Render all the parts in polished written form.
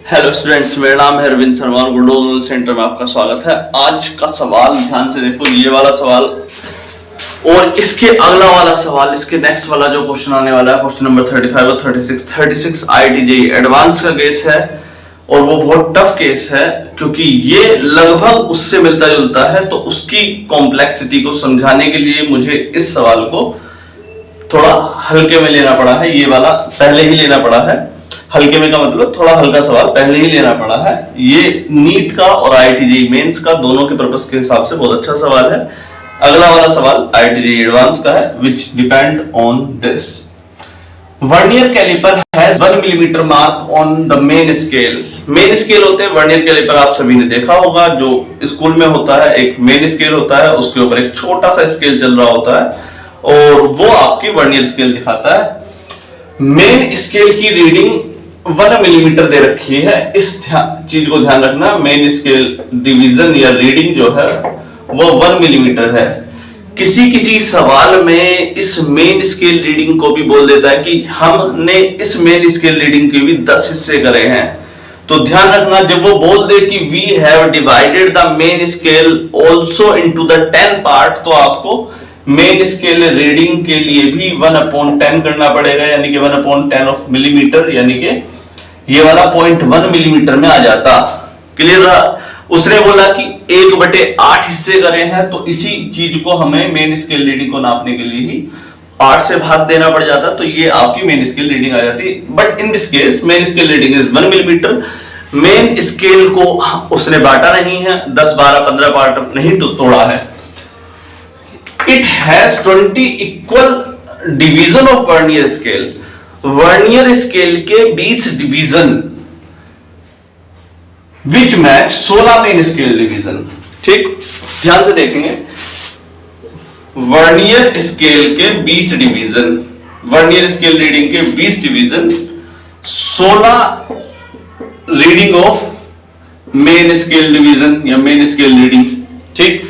Hello students, मेरा नाम है अरविंद शर्मा और गुडोल सेंटर में आपका स्वागत है। आज का सवाल ध्यान से देखो, ये वाला सवाल और इसके अगला वाला सवाल, इसके नेक्स्ट वाला जो क्वेश्चन आने वाला है, क्वेश्चन नंबर 35 और 36 IIT एडवांस का केस है और वो बहुत टफ केस है क्योंकि ये लगभग उससे मिलता जुलता है। तो उसकी कॉम्प्लेक्सिटी को समझाने के लिए मुझे इस सवाल को थोड़ा हल्के में लेना पड़ा है। ये वाला पहले ही लेना पड़ा है। हल्के में का मतलब थोड़ा हल्का सवाल पहले ही लेना पड़ा है। ये नीट का और IIT मेंस का दोनों के पर्पस के हिसाब से बहुत अच्छा सवाल है। अगला वाला सवाल IIT एडवांस का है, which depend on this. Vernier caliper has 1 millimetre mark on the main scale. Main scale होते हैं वर्नियर कैलिपर, आप सभी ने देखा होगा, जो स्कूल में होता है। एक मेन स्केल होता है, उसके ऊपर एक छोटा सा स्केल चल रहा होता है और वो आपकी वर्नियर स्केल दिखाता है। मेन स्केल की रीडिंग 1 मिलीमीटर दे रखी है। इस चीज को ध्यान रखना, मेन स्केल डिवीजन या रीडिंग जो है वो 1 मिलीमीटर है। किसी किसी सवाल में इस मेन स्केल रीडिंग को भी बोल देता है कि हमने इस मेन स्केल रीडिंग के भी 10 हिस्से करे हैं। तो ध्यान रखना, जब वो बोल दे कि we have divided the main scale also into the 10 part, तो आपको मेन स्केल रीडिंग के लिए भी 1/10 करना पड़ेगा, यानी कि 1/10 ऑफ मिलीमीटर, यानी कि ये वाला 0.1 मिलीमीटर में आ जाता। क्लियर रहा? उसने बोला कि 1/8 हिस्से करे हैं, तो इसी चीज को हमें मेन स्केल रीडिंग को नापने के लिए ही 8 से भाग देना पड़ जाता, तो ये आपकी मेन स्केल रीडिंग आ जाती। But in this case main scale reading is 1 millimetre. Main scale को उसने बांटा नहीं है, 10, 12, 15 पार्ट नहीं तो तोड़ा है। It has 20 equal division of vernier scale. Vernier scale के 20 डिवीजन विच मैच 16 मेन स्केल डिवीजन। ठीक, ध्यान से देखेंगे, वर्नियर स्केल के 20 डिवीजन, वर्नियर स्केल रीडिंग के 20 division, 16 reading of main scale division या मेन स्केल रीडिंग। ठीक,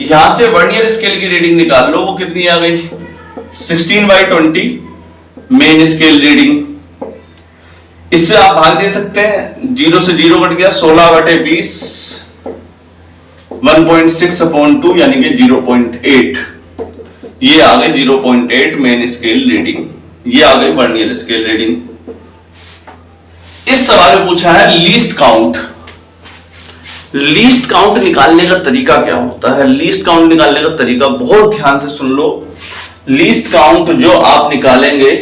यहां से वर्नियर स्केल की रीडिंग निकाल लो, वो कितनी आ गई? 16/20 मेन स्केल रीडिंग। इससे आप भाग दे सकते हैं, 0 से 0 कट गया, 16/20 1.6/2 यानी कि 0.8। ये आ गए 0.8 मेन स्केल रीडिंग, ये आ गई वर्नियर स्केल रीडिंग। इस सवाल में पूछा है लीस्ट काउंट। लीस्ट काउंट निकालने का तरीका क्या होता है? लीस्ट काउंट निकालने का तरीका बहुत ध्यान से सुन लो। लीस्ट काउंट जो आप निकालेंगे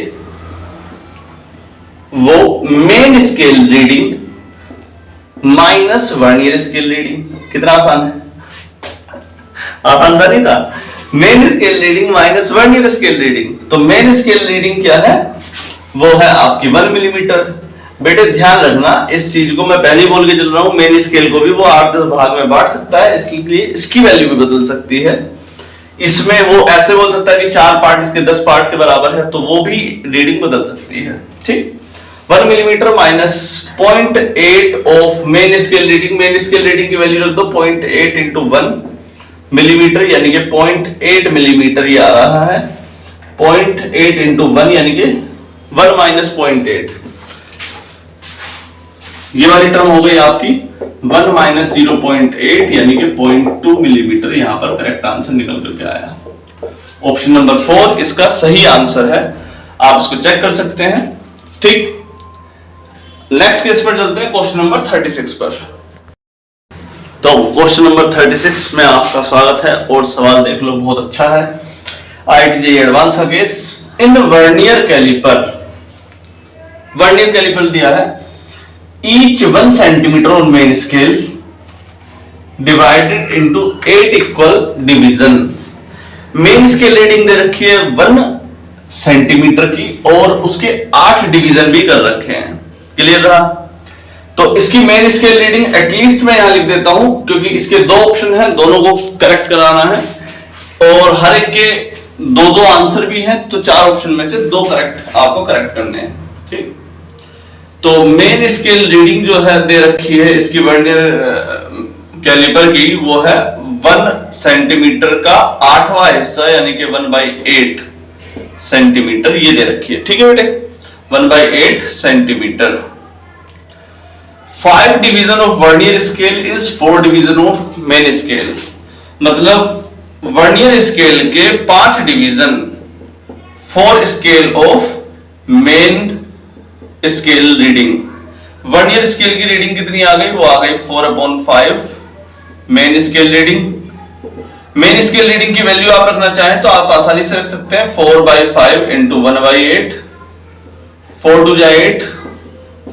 वो main scale reading minus vernier scale reading. कितना आसान है? आसान था नहीं था? Main scale reading minus vernier scale reading. तो मेन स्केल रीडिंग क्या है? वो है आपकी 1 मिलीमीटर। बेटे ध्यान रखना, इस चीज को मैं पहले ही बोल के चल रहा हूं, मेन स्केल को भी वो 8-10 भाग में बांट सकता है, इसलिए इसकी वैल्यू भी बदल सकती है। इसमें वो ऐसे बोल सकता है कि 4 पार्ट इसके 10 पार्ट के बराबर है, तो वो भी रीडिंग बदल सकती है। ठीक, 1 millimetre minus 0.8 of main scale reading. Main scale reading की वैल्यू रख दो 0.8 इंटू 1 मिलीमीटर, यानी कि 0.8 मिलीमीटर ये आ रहा है। 0.8 इंटू 1 यानी कि 1 माइनस 0.8, ये वाली टर्म हो गई आपकी 1 माइनस 0.8 यानी कि 0.2 मिलीमीटर। यहां पर करेक्ट आंसर निकल करके आया। ऑप्शन नंबर 4 इसका सही आंसर है, आप इसको चेक कर सकते हैं। ठीक, नेक्स्ट केस पर चलते हैं, क्वेश्चन नंबर 36 पर। तो क्वेश्चन नंबर 36 में आपका स्वागत है और सवाल देख लो, बहुत अच्छा है। IIT एडवांस का केस। In vernier caliper, vernier caliper दिया है, each 1 centimeter on main scale divided into 8 equal division। Main scale reading दे रखी है 1 सेंटीमीटर की और उसके 8 डिवीजन भी कर रखे हैं। क्लियर रहा? तो इसकी मेन स्केल रीडिंग एटलीस्ट मैं यहां लिख देता हूं, क्योंकि इसके 2 ऑप्शन हैं, दोनों को करेक्ट कराना है और हर एक के 2-2 आंसर भी हैं, तो 4 ऑप्शन में से 2 करेक्ट आपको करेक्ट करने हैं। ठीक, तो मेन स्केल रीडिंग जो है दे रखी है इसकी वर्नियर कैलिपर की, वो है 1 सेंटीमीटर का 8वां हिस्सा, यानी कि 1/8 सेंटीमीटर ये दे रखी है। ठीक है बेटे, 1/8 centimetre. 5 division of vernier scale is 4 division of main scale. मतलब वर्नियर स्केल के 5 division 4 scale of main scale reading. Vernier scale की रीडिंग कितनी आ गई? वो आ गई 4/5 main scale reading. Main scale reading की वैल्यू आप रखना चाहें तो आप आसानी से रख सकते हैं 4/5 इंटू 1/8, 4 2 जा 8,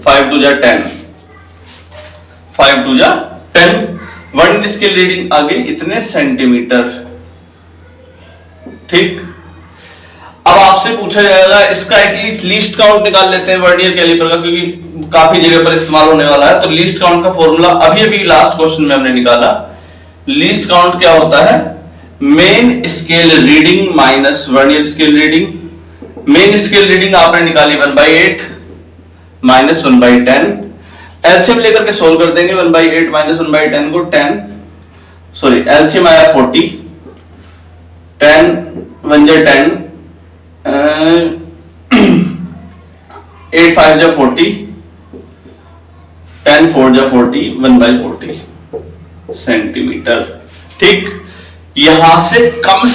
5 2 जा 10, 5 2 जा 10। वर्नियर स्केल रीडिंग आ गई इतने सेंटीमीटर। ठीक, अब आपसे पूछा जाएगा इसका एटलीस्ट लीस्ट काउंट निकाल लेते हैं वर्नियर कैलिपर का, क्योंकि काफी जगह पर इस्तेमाल होने वाला है। तो लीस्ट काउंट का फॉर्मूला अभी अभी लास्ट क्वेश्चन में हमने निकाला। लीस्ट काउंट क्या होता है? Main scale reading minus vernier scale reading. Main scale reading आपने निकाली 1/8 माइनस 1/10। एलसीएम लेकर के सोल्व कर देंगे। 1/8 माइनस 1/10 को 10, सॉरी एलसीएम आया 40, 10 1 जा 10, 8 5 जा 40, 10 4 जा 40, 1/40 सेंटीमीटर। ठीक, यहां से कम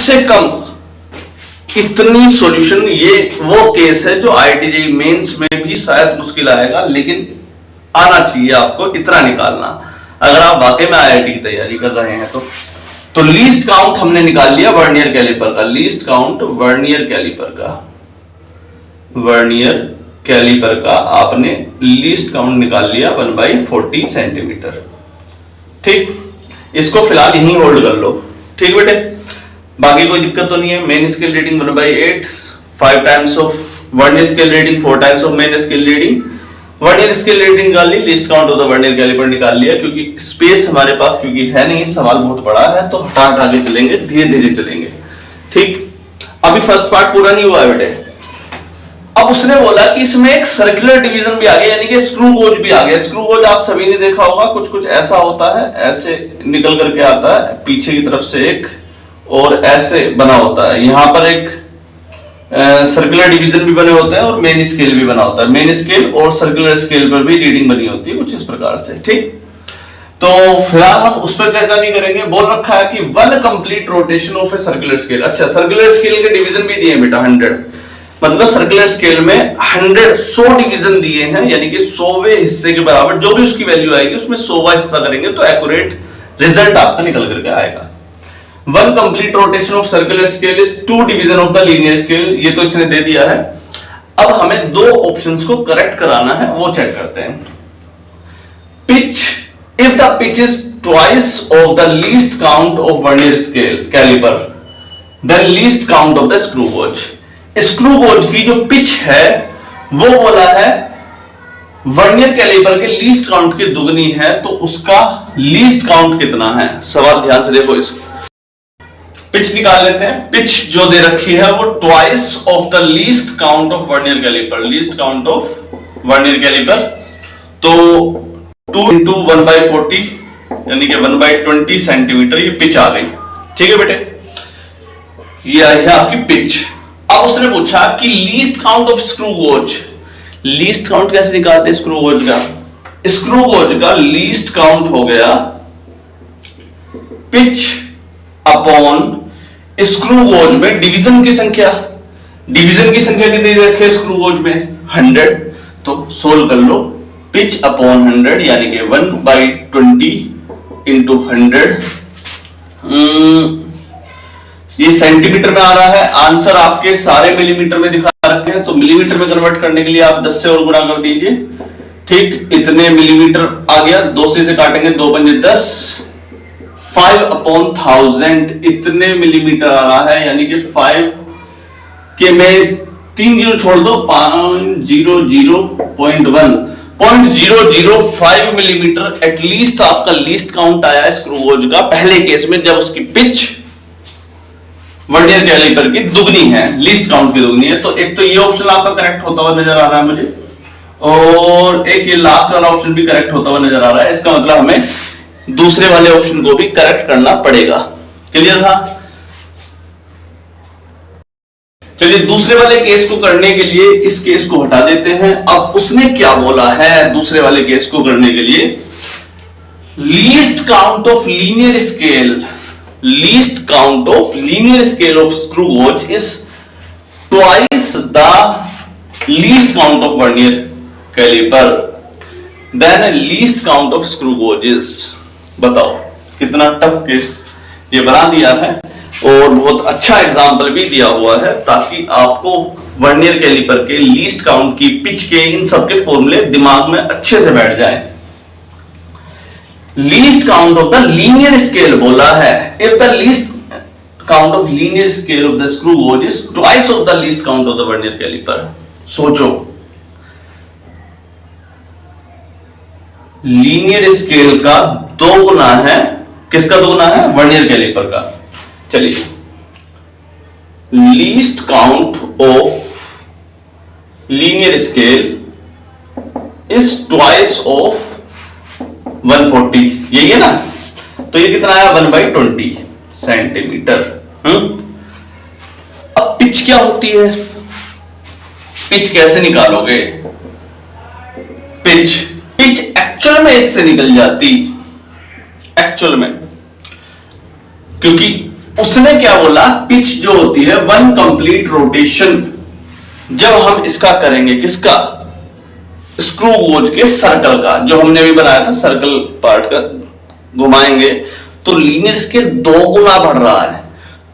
इतनी सॉल्यूशन, ये वो केस है जो आईआईटी मेंस में भी शायद मुश्किल आएगा, लेकिन आना चाहिए आपको इतना निकालना अगर आप वाकई में आईआईटी की तैयारी कर रहे हैं तो लीस्ट काउंट हमने निकाल लिया वर्नियर कैलिपर का। लीस्ट काउंट वर्नियर कैलिपर का आपने लीस्ट काउंट निकाल लिया 1/40 सेंटीमीटर। ठीक, इसको फिलहाल यहीं होल्ड कर लो। ठीक बेटे, बाकी कोई दिक्कत तो नहीं है। Main scale reading 1/8, 5 times of vernier scale reading, 4 times of main scale reading. Vernier scale reading निकाल ली, least count of the vernier caliper निकाल लिया। क्योंकि स्पेस हमारे पास क्योंकि है नहीं, सवाल बहुत बड़ा है, तो हटा आगे चलेंगे, धीरे धीरे चलेंगे। ठीक, अभी फर्स्ट पार्ट पूरा नहीं हुआ है बेटे। अब उसने बोला कि इसमें एक सर्कुलर डिवीजन भी आ गया, यानी कि स्क्रू गोज भी आ गया। स्क्रू गोज आप सभी ने देखा होगा, कुछ ऐसा होता है, ऐसे निकल करके आता है पीछे की तरफ से एक, और ऐसे बना होता है। यहां पर एक सर्कुलर डिवीजन भी बने होते हैं और मेन स्केल भी बना होता है। मेन स्केल और सर्कुलर स्केल पर भी रीडिंग बनी होती है कुछ इस प्रकार से। ठीक, तो फिलहाल हम उस पर चर्चा नहीं करेंगे। बोल रखा है कि 1 complete rotation of a circular scale. अच्छा, सर्कुलर स्केल के डिवीजन भी दिए हैं बेटा 100, मतलब सर्कुलर स्केल में 100 डिवीजन दिए हैं, यानी कि 100वें हिस्से के बराबर जो भी उसकी वैल्यू आएगी उसमें 100वां हिस्सा करेंगे तो एक्यूरेट रिजल्ट आपका निकल करके आएगा। 1 complete rotation of circular scale is 2 division of the linear scale. ये तो इसने दे दिया है। अब हमें 2 ऑप्शंस को करेक्ट कराना है, वो चेक करते हैं। Pitch, if the pitch is twice of the least count of vernier scale caliper then least count of the screw gauge. Screw gauge की जो पिच है वो बोला है वर्नियर कैलिपर के लीस्ट काउंट की दुगनी है, तो उसका लीस्ट काउंट कितना है? सवाल ध्यान से देखो, इसको पिच निकाल लेते हैं। पिच जो दे रखी है वो twice of the least count of vernier caliper, least count of vernier caliper. तो 2 इंटू 1/40 यानी कि 1/20 सेंटीमीटर ये पिच आ गई। ठीक है बेटे, ये आई है आपकी पिच। अब उसने पूछा कि least count of screw goes. Least count कैसे निकालते हैं स्क्रू गोज का? स्क्रू गोज का लीस्ट काउंट हो गया पिच अपॉन स्क्रू गोज में डिवीजन की संख्या। डिवीजन की संख्या कितनी रखी है स्क्रू गोज में? 100। तो सोल्व कर लो, पिच अपॉन 100 यानी कि 1/20 इंटू 100। ये सेंटीमीटर में आ रहा है। आंसर आपके सारे मिलीमीटर में दिखा रखे हैं, तो मिलीमीटर में कन्वर्ट करने के लिए आप 10 से और गुणा कर दीजिए। ठीक, इतने मिलीमीटर आ गया। 2 से काटेंगे, 2 पंजे 10, 5/1000 इतने मिलीमीटर आ रहा है, यानी कि 5 के में 3 जीरो छोड़ दो, 0.005 मिलीमीटर एटलीस्ट आपका लीस्ट काउंट आया स्क्रू गोज का पहले केस में, जब उसकी पिच वर्नियर कैलिपर की दुगनी है, लीस्ट काउंट की दुगनी है। तो एक तो ये ऑप्शन आपका करेक्ट होता हुआ नजर आ रहा है मुझे, और एक ये लास्ट वाला ऑप्शन भी करेक्ट होता हुआ नजर आ रहा है। इसका मतलब हमें दूसरे वाले ऑप्शन को भी करेक्ट करना पड़ेगा। क्लियर था? चलिए दूसरे वाले केस को करने के लिए इस केस को हटा देते हैं। अब उसने क्या बोला है दूसरे वाले केस को करने के लिए, least count of linear scale, least count of linear scale of screw gauge is twice the least count of vernier caliper then least count of screw gauges. बताओ कितना टफ केस ये बना दिया है और बहुत अच्छा एग्जाम्पल भी दिया हुआ है ताकि आपको वर्नियर कैलिपर के लीस्ट काउंट की, पिच के, इन सब के फॉर्मूले दिमाग में अच्छे से बैठ जाएं। Least count of the linear scale बोला है, if the least count of linear scale of the screw gauge is twice of the least count of the vernier caliper. सोचो लीनियर स्केल का 2 गुना है, किसका 2 गुना है? वर्नियर कैलिपर का। चलिए least count of linear scale is twice of 140, यही है ना? तो ये कितना आया? 1/20 सेंटीमीटर। अब पिच क्या होती है? पिच कैसे निकालोगे? पिच एक्चुअल में इससे निकल जाती, एक्चुअल में, क्योंकि उसने क्या बोला, पिच जो होती है 1 कंप्लीट रोटेशन। जब हम इसका करेंगे, किसका? स्क्रू गोज के सर्कल का, जो हमने भी बनाया था सर्कल पार्ट का, घुमाएंगे तो लीनियर स्केल 2 गुना बढ़ रहा है,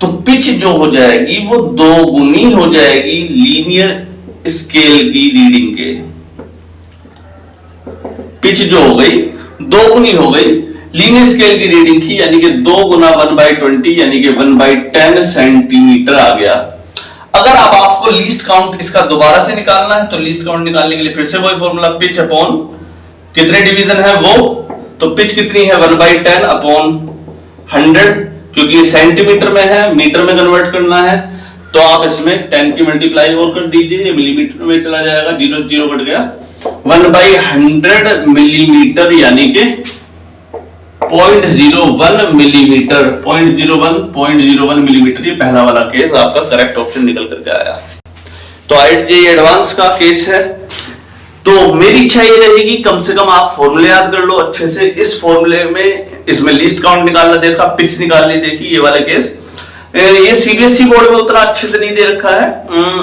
तो पिच जो हो जाएगी वो 2 गुनी हो जाएगी लीनियर स्केल की रीडिंग के। पिच जो हो गई 2 गुनी हो गई लीनियर स्केल की रीडिंग की, यानी कि 2 गुना 1/20 यानी कि 1/10 सेंटीमीटर आ गया। अगर अब आपको लीस्ट काउंट इसका दोबारा से निकालना है तो लीस्ट काउंट निकालने के लिए फिर से वही फॉर्मूला, पिच अपॉन कितने डिवीजन है वो, तो पिच कितनी है? 1/10 अपॉन 100, क्योंकि ये सेंटीमीटर में है, मीटर में कन्वर्ट करना है, तो आप इसमें 10 की मल्टीप्लाई और कर दीजिए, ये मिलीमीटर में चला जाएगा, 0 0 कट गया, 1/100 मिलीमीटर यानी कि 0.01 मिलीमीटर, 0.01 मिलीमीटर। ये पहला वाला केस आपका करेक्ट ऑप्शन निकल करके आया। तो IIT एडवांस का केस है, तो मेरी इच्छा ये रहेगी कम से कम आप फॉर्मूले याद कर लो अच्छे से। इस फॉर्मूले में इसमें लीस्ट काउंट निकालना देखा, पिच निकालनी देखी, ये वाला केस। ये CBSE बोर्ड में उतना अच्छे से नहीं दे रखा है,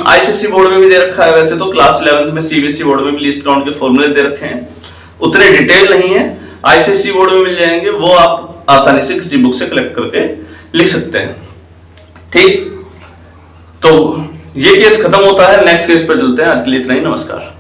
ICSE बोर्ड में भी दे रखा है। वैसे तो क्लास 11th में CBSE बोर्ड में भी लीस्ट काउंट के फॉर्मूले दे रखे हैं, उतने डिटेल नहीं है। ICSE बोर्ड में मिल जाएंगे, वो आप आसानी से किसी बुक से कलेक्ट करके लिख सकते हैं। ठीक, तो ये केस खत्म होता है, नेक्स्ट केस पर चलते हैं। आज के लिए इतना ही, नमस्कार।